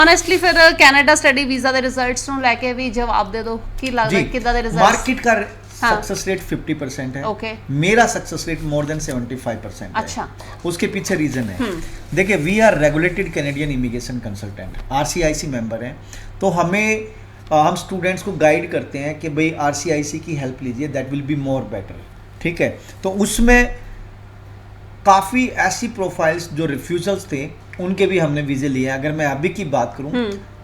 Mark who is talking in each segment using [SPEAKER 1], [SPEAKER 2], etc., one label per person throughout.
[SPEAKER 1] Honestly फिर Canada study visa ਦੇ results ਨੂੰ ਲੈ ਕੇ ਵੀ ਜਵਾਬ ਦੇ ਦਿਓ ਕੀ ਲੱਗਦਾ ਕਿਦਾਂ ਦੇ ਰਿਜ਼ਲਟਸ
[SPEAKER 2] मार्केट का सक्सेस रेट 50% है।
[SPEAKER 1] ओके।
[SPEAKER 2] मेरा सक्सेस रेट मोर देन 75% है।
[SPEAKER 1] अच्छा।
[SPEAKER 2] उसके पीछे रीजन है, देखिए we are regulated Canadian immigration consultant, RCIC member हैं, तो हम स्टूडेंट्स को गाइड करते हैं कि भाई आरसीआईसी की हेल्प लीजिए, that will be more better. ठीक है, तो उसमें काफ़ी ऐसी प्रोफाइल्स जो रिफ्यूजल्स थे उनके भी हमने वीज़े लिए। अगर मैं अभी की बात करूं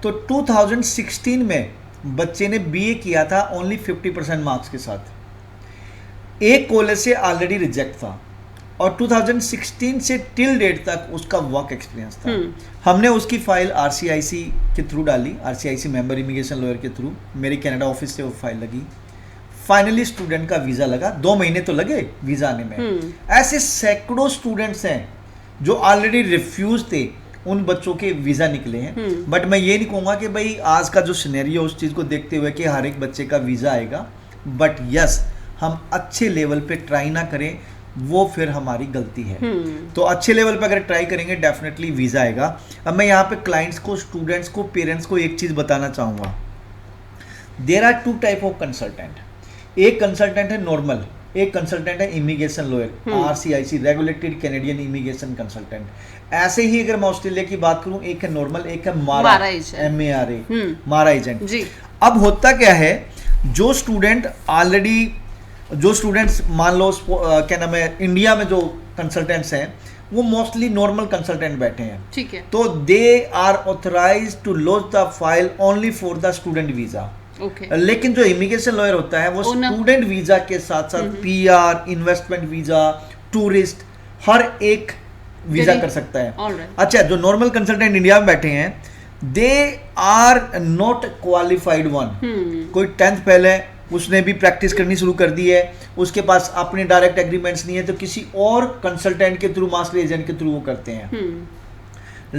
[SPEAKER 2] तो 2016 में बच्चे ने बीए किया था ओनली 50% मार्क्स के साथ, एक कॉलेज से ऑलरेडी रिजेक्ट था और 2016 से टिल डेट तक उसका वर्क एक्सपीरियंस था। हमने उसकी फाइल आरसीआईसी के थ्रू डाली, आरसीआईसी मेंबर इमिग्रेशन लॉयर के थ्रू, मेरी कनाडा ऑफिस से वो फाइल लगी, फाइनली स्टूडेंट का वीज़ा लगा। 2 महीने तो लगे वीज़ा आने में। ऐसे सैकड़ों स्टूडेंट्स हैं जो ऑलरेडी रिफ्यूज थे, उन बच्चों के वीज़ा निकले हैं। बट मैं ये नहीं कहूँगा कि भाई आज का जो सिनेरियो उस चीज़ को देखते हुए कि हर एक बच्चे का वीज़ा आएगा, बट यस हम अच्छे लेवल पे ट्राई ना करें वो फिर हमारी गलती है। तो अच्छे लेवल पे अगर ट्राई करेंगे डेफिनेटली वीज़ा आएगा। अब मैं यहाँ पे क्लाइंट्स को, स्टूडेंट्स को, पेरेंट्स को एक चीज़ बताना चाहूँगा, there are 2 type of consultant. एक कंसल्टेंट है नॉर्मल, एक कंसल्टेंट है immigration lawyer, RCIC regulated Canadian immigration consultant. ऐसे ही अगर मैं ऑस्ट्रेलिया की बात करूं, एक है नॉर्मल, एक है मारा, MARA, मारा एजेंट जी। अब होता क्या है, जो स्टूडेंट्स मान लो क्या नाम है, इंडिया में जो कंसल्टेंट्स हैं वो मोस्टली नॉर्मल कंसल्टेंट बैठे हैं।
[SPEAKER 1] ठीक है,
[SPEAKER 2] तो they are authorised to launch the file only for the student visa.
[SPEAKER 1] Okay.
[SPEAKER 2] लेकिन जो इमिग्रेशन लॉयर होता है वो स्टूडेंट वीजा के साथ साथ पीआर, इन्वेस्टमेंट वीजा, टूरिस्ट, हर एक वीजा कर सकता है।
[SPEAKER 1] right.
[SPEAKER 2] अच्छा, जो नॉर्मल कंसल्टेंट इंडिया में बैठे हैं they are not qualified one. कोई 10th फेल है, उसने भी प्रैक्टिस करनी शुरू कर दी है, उसके पास अपने डायरेक्ट एग्रीमेंट्स नहीं है, तो किसी और कंसल्टेंट के थ्रू, मास्टर एजेंट के थ्रू वो करते हैं।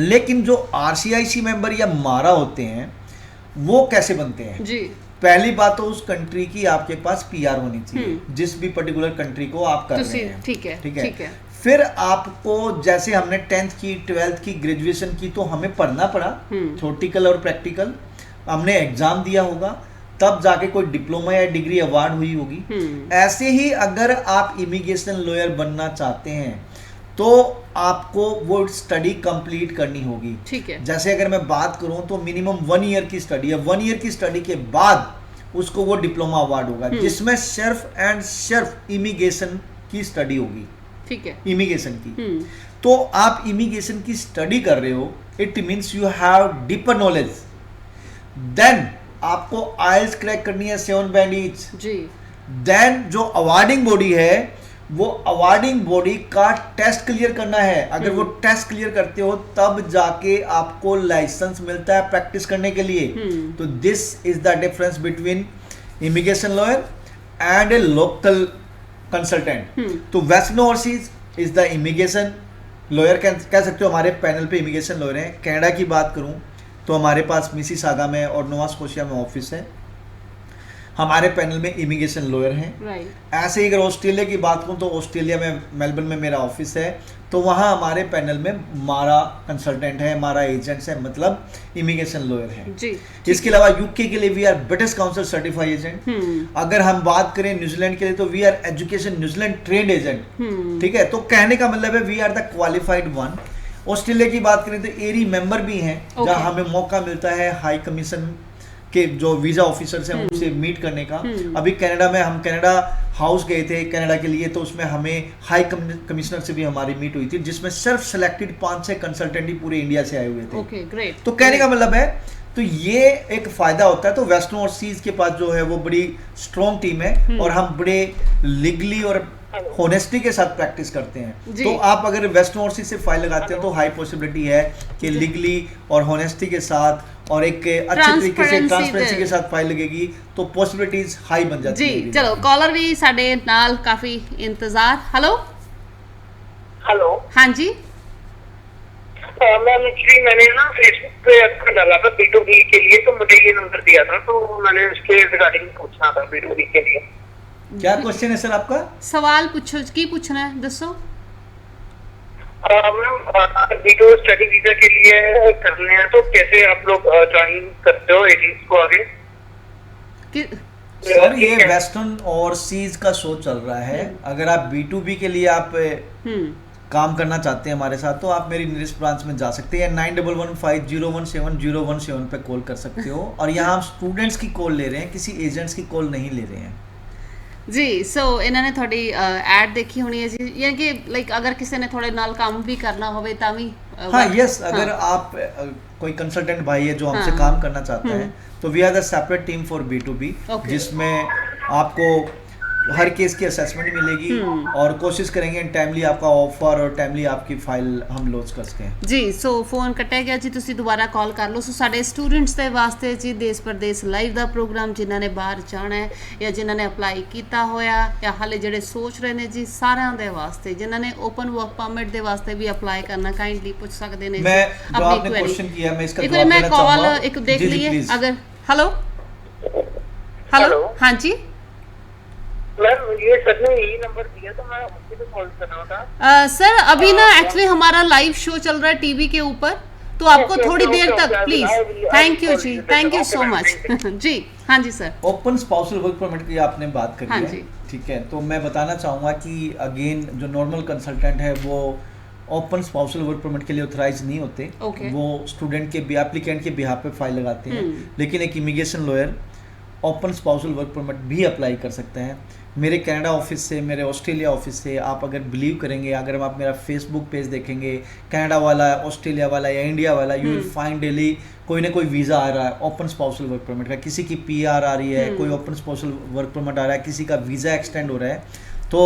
[SPEAKER 2] लेकिन जो आरसीआईसी मेंबर या मारा होते हैं वो कैसे बनते हैं जी? पहली बात तो उस कंट्री की आपके पास पीआर होनी चाहिए, जिस भी पर्टिकुलर कंट्री को आप कर रहे हैं।
[SPEAKER 1] ठीक है, ठीक है।
[SPEAKER 2] फिर आपको, जैसे हमने 10th की, 12th की, ग्रेजुएशन की, तो हमें पढ़ना पड़ा, थ्योरेटिकल और प्रैक्टिकल, हमने एग्जाम दिया होगा, तब जाके कोई डिप्लोमा या डिग्री अवार्ड हुई होगी। ऐसे ही अगर आप इमिग्रेशन लॉयर बनना चाहते हैं तो आपको वो स्टडी कंप्लीट करनी होगी। ठीक है, जैसे अगर मैं बात करूं तो मिनिमम 1 ईयर की स्टडी है, 1 ईयर की स्टडी के बाद उसको वो डिप्लोमा अवार्ड होगा, जिसमें सिर्फ एंड सिर्फ इमिग्रेशन की स्टडी होगी। ठीक है, इमिग्रेशन की। तो आप इमिग्रेशन की स्टडी कर रहे हो, it means you have deeper knowledge. Then आपको आइल्स क्रैक करनी है 7 बैंड ईच जी। देन जो अवार्डिंग बॉडी है वो अवार्डिंग बॉडी का टेस्ट क्लियर करना है। अगर वो टेस्ट क्लियर करते हो तब जाके आपको लाइसेंस मिलता है प्रैक्टिस करने के लिए। तो this is the difference between immigration lawyer and a local consultant. तो Western Overseas is the immigration lawyer, कह सकते हो हमारे पैनल पे इमिग्रेशन लॉयर हैं। कनाडा की बात करूं तो हमारे पास मिसिसागा में और नोवा स्कोशिया में ऑफिस है, हमारे पैनल में इमिग्रेशन लॉयर हैं। ऐसे ही अगर ऑस्ट्रेलिया की बात करूं तो ऑस्ट्रेलिया में मेलबर्न में मेरा ऑफिस है, तो वहाँ हमारे पैनल में मारा कंसल्टेंट है, मारा एजेंट्स है, मतलब इमिग्रेशन लॉयर है जी। इसके अलावा यूके के लिए we are British Council certified agent. अगर हम बात करें न्यूजीलैंड के लिए तो we are education New Zealand trade agent. ठीक है, तो कहने का मतलब है we are the qualified one. Australia की बात करें तो एरी मेंबर भी हैं, जहाँ हमें मौका मिलता है हाई कमीशन के जो वीजा ऑफिसर्स हैं उनसे मीट करने का। अभी कनाडा में हम कनाडा हाउस गए थे कनाडा के लिए, तो उसमें हमें हाई कमिश्नर से भी हमारी मीट हुई थी, जिसमें सिर्फ सिलेक्टेड 5-6 कंसल्टेंट ही पूरे इंडिया से आए हुए थे। Okay, great. तो कहने का मतलब है, तो ये एक फायदा होता है। तो वेस्टर्न ओवरसीज के पास जो है वो बड़ी स्ट्रॉन्ग टीम है और हम बड़े लीगली और होनेस्टी के साथ प्रैक्टिस करते हैं। तो आप अगर वेस्टर्न ओवरसीज से फाइल लगाते हैं तो हाई पॉसिबिलिटी है कि लीगली और होनेस्टी के साथ और एक अच्छे तरीके से ट्रांसपेरेंसी के साथ फाइल लगेगी, तो पॉसिबिलिटीज हाई बन जाती है जी। चलो, कॉलर भी साडे नाल काफी इंतजार। हेलो
[SPEAKER 3] हेलो,
[SPEAKER 1] हाँ जी
[SPEAKER 3] मैम एक्चुअली मैंने ना फेसबुक पे आपका डाला था B2B के लिए, तो मुझे ये नंबर दिया था, तो मैंने उसके रिगार्डिंग पूछना था B2B के लिए।
[SPEAKER 2] क्या क्वेश्चन है सर आपका?
[SPEAKER 1] सवाल पूछो, की पूछना है दसो।
[SPEAKER 3] मैम B2 स्टडी वीजा के लिए करने हैं तो कैसे आप लोग ज्वाइन करते हो एजेंट्स को आगे?
[SPEAKER 1] कि
[SPEAKER 2] सर ये वेस्टर्न ओवरसीज का शो चल रहा है। अगर आप B2B के लिए आप काम करना चाहते हैं हमारे साथ तो आप मेरी नियरेस्ट ब्रांच में जा सकते हैं। 9115017017 पे कॉल कर सकते हो। और यहाँ हम स्टूडेंट्स की कॉल ले रहे हैं, किसी एजेंट्स की कॉल नहीं ले रहे हैं
[SPEAKER 1] ਜੀ ਸੋ ਇਹਨਾਂ ਨੇ ਤੁਹਾਡੀ ਐਡ ਦੇਖੀ ਹੋਣੀ ਹੈ ਜੀ, ਯਾਨੀ ਕਿ ਲਾਈਕ ਅਗਰ ਕਿਸੇ ਨੇ ਤੁਹਾਡੇ ਨਾਲ ਕੰਮ ਵੀ ਕਰਨਾ ਹੋਵੇ ਤਾਂ ਵੀ
[SPEAKER 2] हाँ यस अगर आप कोई कंसल्टेंट भाई है जो हमसे काम करना चाहता है तो we are the separate team for B2B जिसमें आपको हर केस की असेसमेंट मिलेगी और कोशिश करेंगे टाइमली आपका ऑफर और टाइमली आपकी फाइल हम लॉन्च कर सकें।
[SPEAKER 1] ਜੀ ਸੋ ਫੋਨ ਕੱਟਿਆ ਗਿਆ ਜੀ, ਤੁਸੀਂ ਦੁਬਾਰਾ ਕਾਲ ਕਰ ਲਓ। ਸੋ ਸਾਡੇ ਸਟੂਡੈਂਟਸ ਦੇ ਵਾਸਤੇ ਜੀ ਦੇਸ਼ ਪ੍ਰਦੇਸ਼ ਲਾਈਵ ਦਾ ਪ੍ਰੋਗਰਾਮ, ਜਿਨ੍ਹਾਂ ਨੇ ਬਾਹਰ ਜਾਣਾ ਹੈ ਜਾਂ ਜਿਨ੍ਹਾਂ ਨੇ ਅਪਲਾਈ ਕੀਤਾ ਹੋਇਆ ਜਾਂ ਹਾਲੇ ਜਿਹੜੇ ਸੋਚ ਰਹੇ ਨੇ ਜੀ, ਸਾਰਿਆਂ ਦੇ ਵਾਸਤੇ। ਜਿਨ੍ਹਾਂ ਨੇ ਓਪਨ ਵਰਕ ਪਰਮਿਟ ਦੇ ਵਾਸਤੇ ਵੀ ਅਪਲਾਈ ਕਰਨਾ ਕਾइंडली ਪੁੱਛ ਸਕਦੇ ਨੇ।
[SPEAKER 2] मैं जो आपने क्वेश्चन किया मैं इसका
[SPEAKER 1] एक बार
[SPEAKER 2] जवाब
[SPEAKER 1] मैं
[SPEAKER 2] देना
[SPEAKER 1] कॉल
[SPEAKER 2] चाहूंगा।
[SPEAKER 1] एक देख
[SPEAKER 2] जी, जी,
[SPEAKER 1] लिए
[SPEAKER 2] please।
[SPEAKER 1] अगर हेलो
[SPEAKER 3] हेलो।
[SPEAKER 1] हाँ जी
[SPEAKER 3] मैम ये सर ने यही नंबर दिया तो मैं उसी पे कॉल कर रहा था।
[SPEAKER 1] सर अभी ना एक्चुअली हमारा लाइव शो चल रहा है टीवी के ऊपर, तो आपको थोड़ी देर तक प्लीज। थैंक यू जी, थैंक यू सो मच जी। हाँ जी sir.
[SPEAKER 2] Open spousal work permit की आपने बात करी
[SPEAKER 1] हाँ
[SPEAKER 2] है,
[SPEAKER 1] जी।
[SPEAKER 2] ठीक है। तो मैं बताना चाहूँगा कि अगेन जो नॉर्मल कंसल्टेंट है वो ओपन स्पाउसल वर्क परमिट के लिए ऑथराइज नहीं होते।
[SPEAKER 1] Okay.
[SPEAKER 2] वो स्टूडेंट के एप्लीकेंट के बिहाफ पे फाइल लगाते हैं। लेकिन एक immigration lawyer open spousal work permit भी अप्लाई कर सकते हैं। मेरे कनाडा ऑफिस से, मेरे ऑस्ट्रेलिया ऑफिस से आप अगर बिलीव करेंगे, अगर आप मेरा फेसबुक पेज देखेंगे, कनाडा वाला, ऑस्ट्रेलिया वाला या इंडिया वाला, यू विल फाइंड डेली कोई ना कोई वीज़ा आ रहा है ओपन स्पाउसल वर्क परमिट का। किसी की PR आ रही है, कोई ओपन स्पाउसल वर्क परमिट आ रहा है, किसी का वीज़ा एक्सटेंड हो रहा है। तो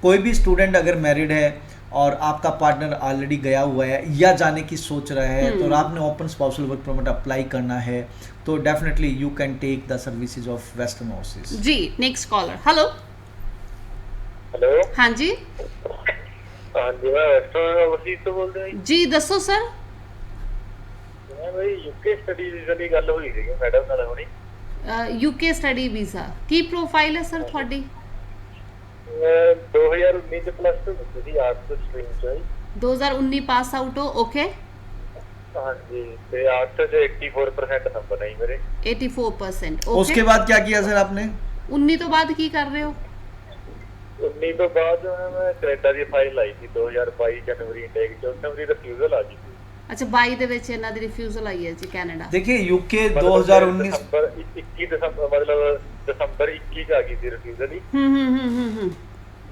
[SPEAKER 2] कोई भी स्टूडेंट अगर मैरिड है और आपका पार्टनर ऑलरेडी गया हुआ है या जाने की सोच रहा है तो आपने open spousal work permit apply करना है तो definitely you can take the services of Western Overseas.
[SPEAKER 1] जी नेक्स्ट कॉलर। Hello
[SPEAKER 3] hello.
[SPEAKER 1] हाँ जी
[SPEAKER 3] हाँ जी मैं वेस्टर्न ओवरसीज तो बोल रहे हैं
[SPEAKER 1] जी, दसो सर।
[SPEAKER 3] मैं भाई UK स्टडी वीजा की गल हुई थी मैडम नाल हुणी।
[SPEAKER 1] UK स्टडी वीज़ा की प्रोफाइल है सर ਤੁਹਾਡੀ?
[SPEAKER 3] 2019 ਚ ਪਲੱਸ 2 ਕੀਤੀ ਸੀ ਆਰਟਸ ਸਟਰੀਮ ਚ ਜੀ।
[SPEAKER 1] 2019 ਪਾਸ ਆਊਟ ਹੋ। ਓਕੇ
[SPEAKER 3] ਹਾਂਜੀ ਤੇ ਆਰਟਸ ਚ 84% ਨੰਬਰ ਆਈ ਮੇਰੇ।
[SPEAKER 1] 84%।
[SPEAKER 2] उसके बाद क्या किया सर आपने?
[SPEAKER 1] 19 ਤੋਂ ਬਾਅਦ ਕੀ ਕਰ ਰਹੇ ਹੋ?
[SPEAKER 3] 19 ਤੋਂ ਬਾਅਦ ਮੈਂ ਕੈਨੇਡਾ ਦੀ ਫਾਈਲ ਲਾਈ ਸੀ 2022 ਜਨਵਰੀ ਇੰਟੇਕ ਚ, ਉਸ ਮੇਰੀ ਰਿਫਿਊਜ਼ਲ ਆ ਗਈ ਸੀ।
[SPEAKER 1] ਅੱਛਾ 22 ਦੇ ਵਿੱਚ ਇਹਨਾਂ ਦੀ ਰਿਫਿਊਜ਼ਲ ਆਈ ਹੈ ਜੀ ਕੈਨੇਡਾ।
[SPEAKER 2] देखिए UK 2019
[SPEAKER 3] ਦਸੰਬਰ 21 ਦਸੰਬਰ ਮਤਲਬ ਦਸੰਬਰ 21 ਚ ਆ ਗਈ ਸੀ ਰਿਫਿਊਜ਼ਲ ਹੀ।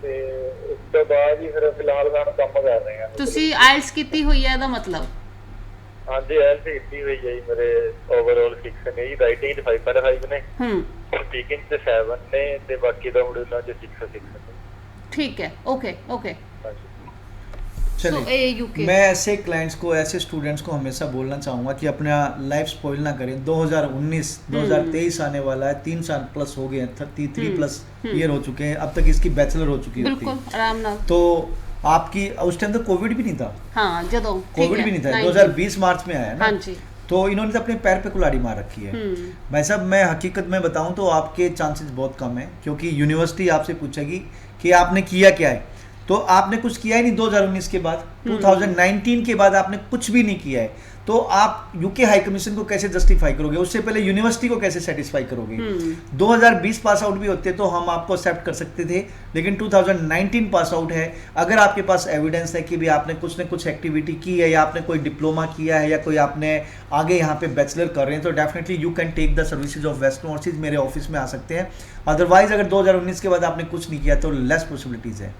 [SPEAKER 3] ਤੇ ਉਸ ਤੋਂ ਬਾਅਦ ਹੀ ਫਿਰ ਫਿਲਹਾਲ ਮੈਂ ਕੰਮ ਕਰ ਰਹੇ ਹਾਂ।
[SPEAKER 1] ਤੁਸੀਂ ਆਇਲਸ ਕੀਤੀ ਹੋਈ ਹੈ ਇਹਦਾ ਮਤਲਬ?
[SPEAKER 3] ਹਾਂਜੀ ਆਇਲਸ ਕੀਤੀ ਹੋਈ ਹੈ ਜੀ ਮੇਰੇ ਓਵਰਆਲ 6 ਨੇ ਜੀ, ਰਾਈਟਿੰਗ ਚ 5.5 ਨੇ, ਸਪੀਕਿੰਗ ਚ 7 ਨੇ ਤੇ ਬਾਕੀ ਦਾ ਮੋਡਿਊਲਾਂ ਚ 6 ਨੇ।
[SPEAKER 1] ठीक है ओके ओके।
[SPEAKER 3] ਹਾਂਜੀ
[SPEAKER 2] चलिए
[SPEAKER 1] UK
[SPEAKER 2] मैं ऐसे क्लाइंट्स को, ऐसे स्टूडेंट्स को हमेशा बोलना चाहूँगा कि अपना लाइफ स्पॉइल ना करें। 2019 2023 आने वाला है, 3 साल प्लस हो गए हैं, 33 प्लस ईयर हो चुके हैं, अब तक इसकी बैचलर हो चुकी थी।
[SPEAKER 1] बिल्कुल आराम नाल।
[SPEAKER 2] तो आपकी उस टाइम तो कोविड भी नहीं था।
[SPEAKER 1] हाँ जदों
[SPEAKER 2] कोविड भी नहीं था, 2020 मार्च में आया ना।
[SPEAKER 1] हाँ जी।
[SPEAKER 2] तो इन्होंने तो अपने पैर पे कुल्हाड़ी मार रखी है। भाई साहब मैं हकीकत में बताऊं तो आपके चांसेस बहुत कम है, क्योंकि यूनिवर्सिटी आपसे पूछेगी कि आपने किया क्या है, तो आपने कुछ किया ही नहीं। 2019 के बाद 2019 के बाद आपने कुछ भी नहीं किया है, तो आप UK हाई कमीशन को कैसे जस्टिफाई करोगे? उससे पहले यूनिवर्सिटी को कैसे सेटिस्फाई करोगे? 2020 पास आउट भी होते तो हम आपको एक्सेप्ट कर सकते थे, लेकिन 2019 पास आउट है। अगर आपके पास एविडेंस है कि भी आपने कुछ न कुछ एक्टिविटी की है या आपने कोई डिप्लोमा किया है या कोई आपने आगे यहाँ पे बैचलर कर रहे हैं, तो definitely you can take the services of Western Overseas, मेरे ऑफिस में आ सकते हैं। अदरवाइज अगर 2019 के बाद आपने कुछ नहीं किया तो लेस पॉसिबिलिटीज है।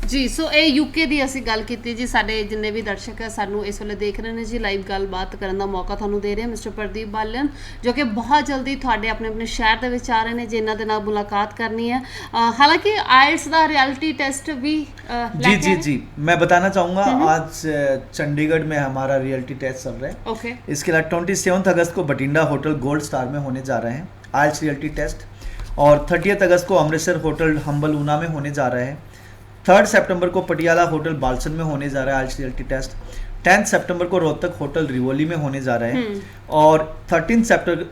[SPEAKER 1] ਜੀ ਸੋ ਇਹ UK ਦੀ ਅਸੀਂ ਗੱਲ ਕੀਤੀ ਜੀ। ਸਾਡੇ ਜਿੰਨੇ ਵੀ ਦਰਸ਼ਕ ਹੈ ਸਾਨੂੰ ਇਸ ਵੇਲੇ ਦੇਖ ਰਹੇ ਨੇ ਜੀ, ਲਾਈਵ ਗੱਲਬਾਤ ਕਰਨ ਦਾ ਮੌਕਾ ਤੁਹਾਨੂੰ ਦੇ ਰਹੇ ਮਿਸਟਰ ਪ੍ਰਦੀਪ ਬਾਲਨ, ਜੋ ਕਿ ਬਹੁਤ ਜਲਦੀ ਤੁਹਾਡੇ ਆਪਣੇ ਆਪਣੇ ਸ਼ਹਿਰ ਦੇ ਵਿੱਚ ਆ ਰਹੇ ਨੇ, ਜਿਨ੍ਹਾਂ ਦੇ ਨਾਲ ਮੁਲਾਕਾਤ ਕਰਨੀ ਹੈ। ਹਾਲਾਂਕਿ ਆਇਲਸ ਦਾ ਰਿयलिटी टेस्ट भी
[SPEAKER 2] जी जी जी मैं बताना चाहूँगा आज चंडीगढ़ में हमारा रियलिटी टेस्ट चल रहा है।
[SPEAKER 1] ओके
[SPEAKER 2] इसके अलावा 27 अगस्त को बठिंडा होटल गोल्ड स्टार में होने जा रहे हैं आइल्स रियलिटी टेस्ट, और 30 अगस्त को अमृतसर होटल हम्बल ऊना में होने जा रहा है। 3 सितंबर को पटियाला होटल बालसन में होने जा रहा है आइल्स रियलिटी टेस्ट। 10 सितंबर को रोहतक होटल रिवोली में होने जा रहा है, और 13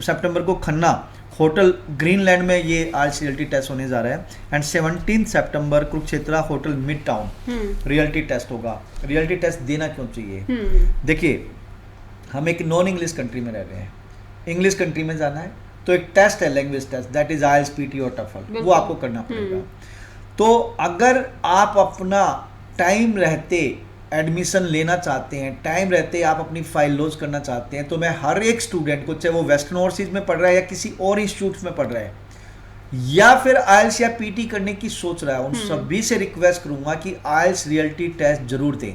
[SPEAKER 2] सितंबर को खन्ना होटल ग्रीनलैंड में ये आइल्स रियलिटी टेस्ट होने जा रहा है। एंड 17 सितंबर Kurukshetra hotel mid town reality test होगा। रियलिटी टेस्ट देना क्यों चाहिए? देखिए, हम एक नॉन इंग्लिश कंट्री में रह रहे हैं, इंग्लिश कंट्री में जाना है तो एक टेस्ट है, language test, that is IELTS, PTE और टफल, वो आपको करना पड़ेगा। तो अगर आप अपना टाइम रहते एडमिशन लेना चाहते हैं, टाइम रहते आप अपनी फाइल लॉन्च करना चाहते हैं, तो मैं हर एक स्टूडेंट को, चाहे वो वेस्टर्न ओवरसीज में पढ़ रहा है या किसी और इंस्टीट्यूट में पढ़ रहा है या फिर आइल्स या पीटी करने की सोच रहा है, उन सभी से रिक्वेस्ट करूंगा कि आइल्स रियलिटी टेस्ट जरूर दें।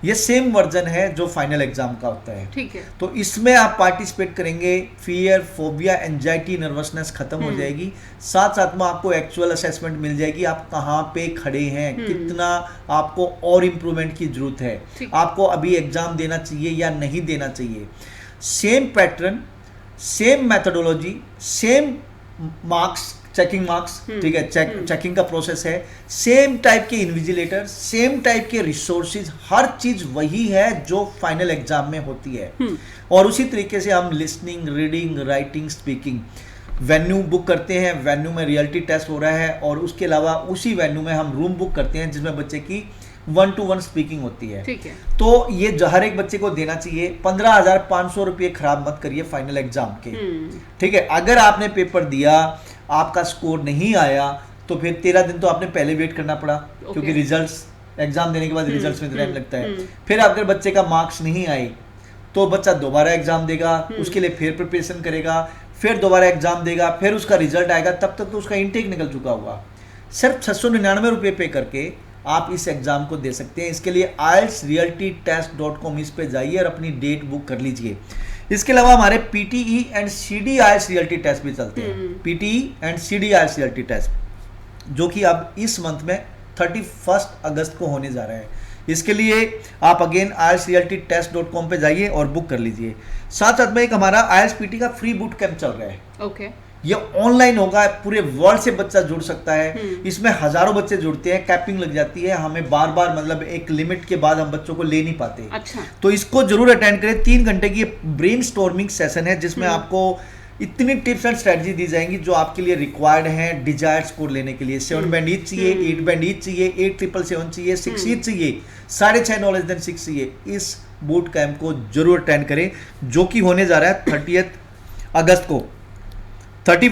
[SPEAKER 2] ये सेम वर्जन है जो फाइनल एग्जाम का होता है,
[SPEAKER 1] ठीक है।
[SPEAKER 2] तो इसमें आप पार्टिसिपेट करेंगे, फियर, फोबिया, एंजाइटी, नर्वसनेस खत्म हो जाएगी। साथ साथ में आपको एक्चुअल असेसमेंट मिल जाएगी, आप कहाँ पे खड़े हैं, कितना आपको और इम्प्रूवमेंट की जरूरत है, आपको अभी एग्जाम देना चाहिए या नहीं देना चाहिए। Same pattern, same methodology, same marks, checking marks, ठीक है, चेकिंग का प्रोसेस है, सेम टाइप के इन्विजिलेटर, सेम टाइप के रिसोर्सेज, हर चीज वही है जो फाइनल एग्जाम में होती है। और उसी तरीके से हम listening, reading, writing, speaking, venue book करते हैं, वेन्यू में रियलिटी टेस्ट हो रहा है, और उसके अलावा उसी वेन्यू में हम रूम बुक करते हैं जिसमें बच्चे की 1-to-1 स्पीकिंग होती है।
[SPEAKER 1] ठीक है।
[SPEAKER 2] तो ये हर एक बच्चे को देना चाहिए। 15,500 रुपये खराब मत करिए फाइनल एग्जाम के, ठीक है। अगर आपने पेपर दिया, आपका स्कोर नहीं आया, तो फिर 13 दिन तो आपने पहले वेट करना पड़ा, क्योंकि रिजल्ट्स, एग्जाम देने के बाद रिजल्ट्स में टाइम लगता है। फिर अगर बच्चे का मार्क्स नहीं आए तो बच्चा दोबारा एग्जाम देगा, उसके लिए फिर प्रिपरेशन करेगा, फिर दोबारा एग्जाम देगा, फिर उसका रिजल्ट आएगा, तब तक तो उसका इनटेक निकल चुका होगा। सिर्फ 699 रुपये पे करके आप इस एग्जाम को दे सकते हैं। इसके लिए IELTSrealitytest.com इस पे जाइए और अपनी डेट बुक कर लीजिए। इसके अलावा हमारे PTE and CD IELTS reality test भी चलते हैं, PTE and CD IELTS reality test, जो कि अब इस मंथ में 31 अगस्त को होने जा रहा है। इसके लिए आप अगेन IELTSrealitytest.com पे जाइए और बुक कर लीजिए। साथ साथ में एक हमारा IELTS PT का फ्री बूट कैंप चल रहा है।
[SPEAKER 1] ओके।
[SPEAKER 2] ये ऑनलाइन होगा, पूरे वर्ल्ड से बच्चा जुड़ सकता है। इसमें हजारों बच्चे जुड़ते हैं, कैपिंग लग जाती है, हमें बार बार मतलब एक लिमिट के बाद हम बच्चों को ले नहीं पाते।
[SPEAKER 1] अच्छा।
[SPEAKER 2] तो इसको जरूर अटेंड करें। 3 घंटे की ब्रेनस्टॉर्मिंग सेशन है जिसमें आपको इतनी टिप्स एंड स्ट्रेटजी दी जाएंगी जो आपके लिए रिक्वायर्ड हैं डिजायर्ड स्कोर लेने के लिए। 7 बैंड ईच चाहिए, 8 बैंड ईच चाहिए, 8,777 चाहिए, 6 ईच चाहिए, 6.5 नॉलेज देन 6 चाहिए। इस बूट कैंप को जरूर अटेंड करें, जो कि होने जा रहा है 30 अगस्त को। 30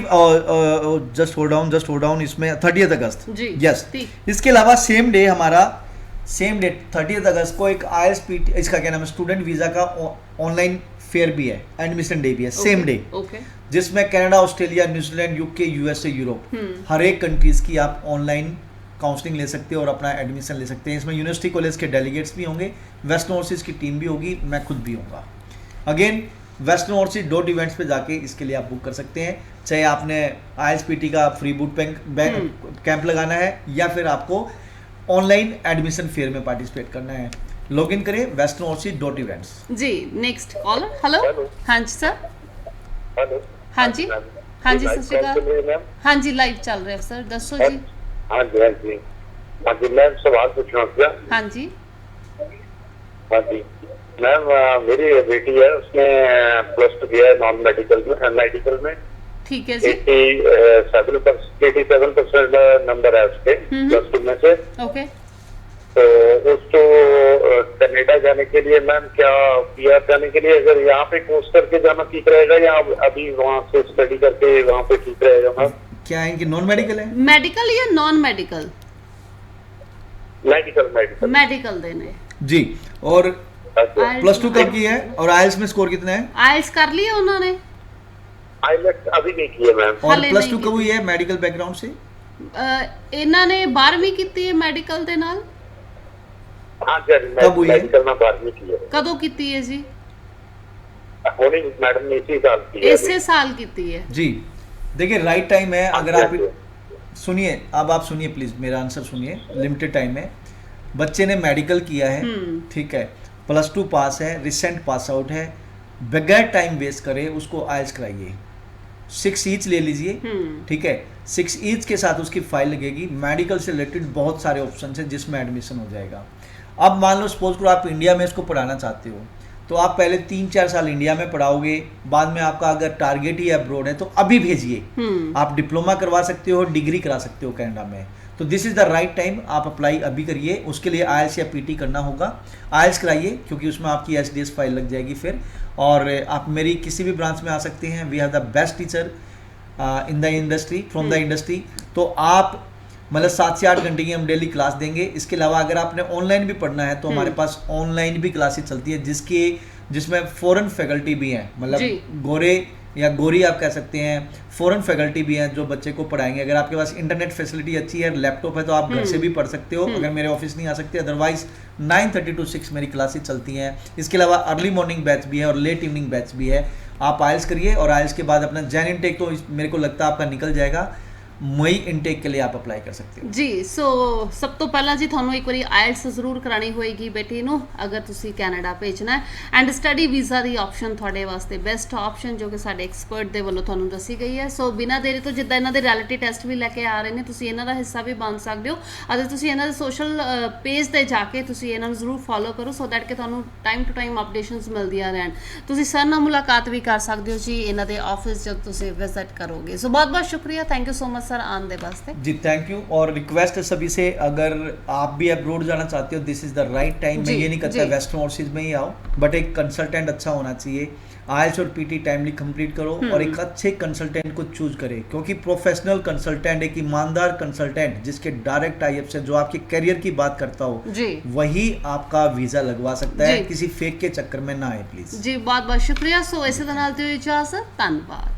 [SPEAKER 2] जस्ट होल्ड डाउन इसमें 30 अगस्त, यस। इसके अलावा सेम डे 30 अगस्त को एक IELTS PT, इसका क्या नाम है, स्टूडेंट वीजा का ऑनलाइन फेयर भी है, एडमिशन डे भी है, सेम डे, जिसमें कनाडा, ऑस्ट्रेलिया, न्यूजीलैंड, UK, USA, यूरोप, हर एक कंट्रीज की आप ऑनलाइन काउंसलिंग ले सकते हो और अपना एडमिशन ले सकते हैं। इसमें यूनिवर्सिटी कॉलेज के डेलीगेट्स भी होंगे, वेस्टर्न ओवरसीज की टीम भी होगी, मैं खुद भी होऊंगा। अगेन वेस्टर्न ओवरसीज .events पे जाके इसके लिए आप बुक कर सकते हैं, चाहे आपने IELTS PT का फ्री बूट कैंप लगाना है या फिर आपको ऑनलाइन एडमिशन फेयर में पार्टिसिपेट करना है। लॉगिन करें वेस्टर्न ओवरसीज .events।
[SPEAKER 1] जी, नेक्स्ट कॉलर। हेलो, हाँ जी सर।
[SPEAKER 3] हेलो,
[SPEAKER 1] हाँ जी, हाँ जी, सत श्री अकाल। हाँ जी, लाइव चल रहा है सर, दसो जी।
[SPEAKER 3] हाँ जी, हाँ जी, हाँ जी, मैम सवाल पूछना क्या?
[SPEAKER 1] हाँ जी,
[SPEAKER 3] हाँ जी मैम, मेरी बेटी है, उसने +2 किया है नॉन मेडिकल में,
[SPEAKER 1] ठीक है जी।
[SPEAKER 3] 87% नंबर है उसके +2 में से।
[SPEAKER 1] ओके।
[SPEAKER 3] तो उसको कनाडा जाने के लिए मैम, क्या PR जाने के लिए अगर यहाँ पे कोर्स करके जाना ठीक रहेगा या अभी वहाँ से स्टडी करके वहाँ पे ठीक रहेगा मैम?
[SPEAKER 2] क्या है इनकी नॉन मेडिकल है?
[SPEAKER 1] मेडिकल या नॉन मेडिकल? मेडिकल देने
[SPEAKER 2] जी। और +2 कब की है और IELTS में स्कोर कितना है?
[SPEAKER 1] IELTS कर लिया उन्होंने?
[SPEAKER 3] IELTS अभी नहीं किया मैम।
[SPEAKER 2] और +2 कब हुई है मेडिकल बैकग्राउंड से?
[SPEAKER 1] इन्होंने 12वीं की है मेडिकल दे नाल।
[SPEAKER 3] हाँ जी,
[SPEAKER 2] कब हुई है?
[SPEAKER 3] मेडिकल में 12वीं की है।
[SPEAKER 1] कदों की है जी?
[SPEAKER 3] होनी मैडम ने इसी साल की है।
[SPEAKER 1] इसी साल की है जी।
[SPEAKER 2] देखिए राइट टाइम है। अगर आप सुनिए, अब आप सुनिए प्लीज, मेरा आंसर सुनिए। लिमिटेड टाइम है, बच्चे ने मेडिकल किया है, ठीक है, +2 पास है, रिसेंट पास आउट है, बगैर टाइम वेस्ट करे उसको IELTS कराइए। 6 ईच ले लीजिए, ठीक है, 6 ईच के साथ उसकी फाइल लगेगी। मेडिकल से रिलेटेड बहुत सारे ऑप्शन हैं जिसमें एडमिशन हो जाएगा। अब मान लो सपोज करो आप इंडिया में इसको पढ़ाना चाहते हो, तो आप पहले 3-4 साल इंडिया में पढ़ाओगे, बाद में आपका अगर टारगेट ही अब्रॉड है तो अभी भेजिए। आप डिप्लोमा करवा सकते हो, डिग्री करा सकते हो कनाडा में, तो this is the right time, आप अप्लाई अभी करिए। उसके लिए आइल्स या पीटी करना होगा, आइल्स कराइए क्योंकि उसमें आपकी एसडीएस फाइल लग जाएगी फिर। और आप मेरी किसी भी ब्रांच में आ सकते हैं, we have the best teacher in the industry, from the industry. तो आप मतलब 7 से 8 घंटे की हम डेली क्लास देंगे। इसके अलावा अगर आपने ऑनलाइन भी पढ़ना है तो हमारे पास ऑनलाइन भी क्लासेस चलती है जिसमें फॉरेन फैकल्टी भी हैं, मतलब गोरे या गोरी आप कह सकते हैं, फॉरेन फैकल्टी भी हैं जो बच्चे को पढ़ाएंगे। अगर आपके पास इंटरनेट फैसिलिटी अच्छी है, लैपटॉप है, तो आप घर से भी पढ़ सकते हो अगर मेरे ऑफिस नहीं आ सकते। अदरवाइज 9:30 to 6 मेरी क्लासेस चलती हैं। इसके अलावा अर्ली मॉर्निंग बैच भी है और लेट इवनिंग बैच भी है। आप आइल्स करिए और आइल्स के बाद अपना जैन इनटेक तो मेरे को लगता है आपका निकल जाएगा, मई इनटेक के लिए आप अप्लाई कर सकते हो
[SPEAKER 1] जी। सो सब तो पहला जी ਤੁਹਾਨੂੰ ਇੱਕ ਵਾਰੀ ਆਇਲਸ ਜ਼ਰੂਰ ਕਰਾਣੀ ਹੋਏਗੀ ਬੇਟੀ ਨੂੰ ਅਗਰ ਤੁਸੀਂ ਕੈਨੇਡਾ ਭੇਜਣਾ ਹੈ। And study visa the option ਤੁਹਾਡੇ ਵਾਸਤੇ ਬੈਸਟ ਆਪਸ਼ਨ ਜੋ ਕਿ ਸਾਡੇ ਐਕਸਪਰਟ ਦੇ ਵੱਲੋਂ ਤੁਹਾਨੂੰ ਦੱਸੀ ਗਈ ਹੈ। ਸੋ ਬਿਨਾਂ ਦੇਰੀ ਤੋਂ ਜਿੱਦਾਂ ਇਹਨਾਂ ਦੇ ਰਿਐਲਿਟੀ ਟੈਸਟ ਵੀ ਲੈ ਕੇ ਆ ਰਹੇ ਨੇ, ਤੁਸੀਂ ਇਹਨਾਂ ਦਾ ਹਿੱਸਾ ਵੀ ਬਣ ਸਕਦੇ ਹੋ ਅਤੇ ਤੁਸੀਂ ਇਹਨਾਂ ਦੇ ਸੋਸ਼ਲ ਪੇਜ ਤੇ ਜਾ ਕੇ ਤੁਸੀਂ ਇਹਨਾਂ ਨੂੰ ਜ਼ਰੂਰ ਫੋਲੋ ਕਰੋ ਸੋ ਦੈਟ ਕਿ ਤੁਹਾਨੂੰ ਟਾਈਮ ਟੂ ਟਾਈਮ ਅਪਡੇਸ਼ਨਸ ਮਿਲਦੀਆਂ ਰਹਿਣ। ਤੁਸੀਂ ਸਰ ਨਾਲ ਮੁਲਾਕਾਤ ਵੀ ਕਰ ਸਕਦੇ ਹੋ ਜੀ ਇਹਨਾਂ ਦੇ ਆਫਿਸ ਜਦ ਤੁਸੀਂ ਵਿਜ਼ਿਟ ਕਰੋਗੇ। ਸੋ ਬਹੁਤ ਬਹੁਤ ਸ਼ੁਕਰੀਆ, thank you so much sir आने वास्ते
[SPEAKER 2] जी। Thank you. और रिक्वेस्ट है सभी से, अगर आप भी अब्रॉड जाना चाहते हो, this is the right time. मैं ये नहीं कहता वेस्टर्न ओवरसीज में ही आओ, बट एक कंसल्टेंट अच्छा होना चाहिए। आइल्स और पीटी टाइमली कंप्लीट करो और एक अच्छे कंसल्टेंट को चूज करें, क्योंकि प्रोफेशनल कंसल्टेंट, एक ईमानदार कंसल्टेंट जिसके डायरेक्ट टाइप से जो आपके करियर की बात करता हो जी, वही आपका वीजा लगवा सकता है। किसी फेक के चक्कर में ना आए प्लीज जी।
[SPEAKER 1] बहुत बहुत शुक्रिया। सो इसे इजाजत, धन्यवाद।